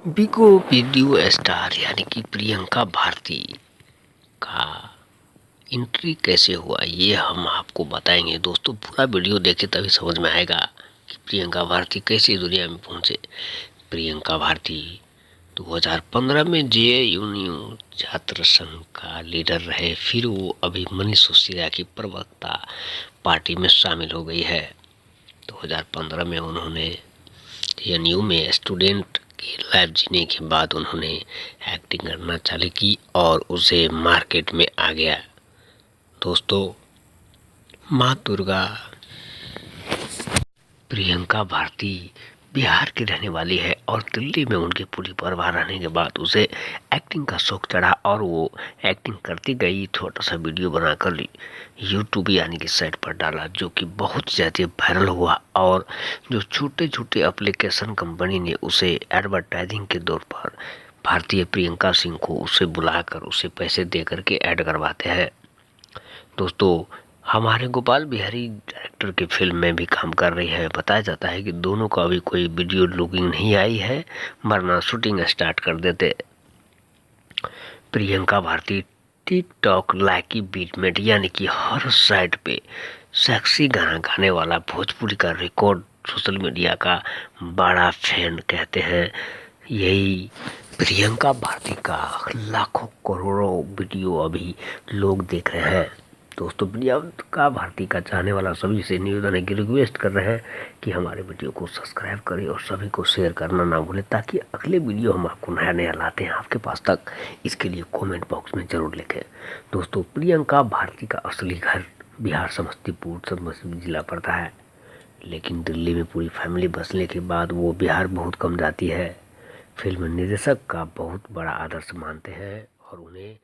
बिगो video star यानी कि प्रियंका भारती का एंट्री कैसे हुआ ये हम आपको बताएंगे। दोस्तों पूरा वीडियो देखें तभी समझ में आएगा कि प्रियंका भारती कैसे दुनिया में पहुंचे। प्रियंका भारती 2015 में जेएनयू छात्र संघ का लीडर रहे, फिर वो अभी मनीष सिसोदिया की प्रवक्ता पार्टी में शामिल हो गई है। 2015 में उन्होंने जेएनयू में स्टूडेंट की लाइफ जीने के बाद उन्होंने एक्टिंग करना चालू की और उसे मार्केट में आ गया। दोस्तों माँ दुर्गा प्रियंका भारती बिहार की रहने वाली है और दिल्ली में उनकी पूरी परिवार रहने के बाद उसे एक्टिंग का शौक चढ़ा और वो एक्टिंग करती गई। छोटा सा वीडियो बनाकर यूट्यूब यानी कि साइट पर डाला, जो कि बहुत ज़्यादा वायरल हुआ और जो छोटे छोटे एप्लीकेशन कंपनी ने उसे एडवर्टाइजिंग के तौर पर भारतीय प्रियंका सिंह को उसे बुलाकर उसे पैसे दे करके ऐड करवाते हैं। दोस्तों हमारे गोपाल बिहारी डायरेक्टर की फिल्म में भी काम कर रही है। बताया जाता है कि दोनों का अभी कोई वीडियो लुकिंग नहीं आई है, वरना शूटिंग स्टार्ट कर देते। प्रियंका भारती टिकटॉक लाइकी बीटमेट यानी कि हर साइड पे सेक्सी गाना गाने वाला भोजपुरी का रिकॉर्ड सोशल मीडिया का बड़ा फैन कहते हैं। यही प्रियंका भारती का लाखों करोड़ों वीडियो अभी लोग देख रहे हैं। दोस्तों प्रियंका भारती का चाहने वाला सभी से निवेदन है कि रिक्वेस्ट कर रहे हैं कि हमारे वीडियो को सब्सक्राइब करें और सभी को शेयर करना ना भूलें, ताकि अगले वीडियो हम आपको नया नया लाते हैं आपके पास तक। इसके लिए कमेंट बॉक्स में ज़रूर लिखें। दोस्तों प्रियंका भारती का असली घर बिहार समस्तीपुर जिला पड़ता है, लेकिन दिल्ली में पूरी फैमिली बसने के बाद वो बिहार बहुत कम जाती है। फिल्म निर्देशक का बहुत बड़ा आदर्श मानते हैं और उन्हें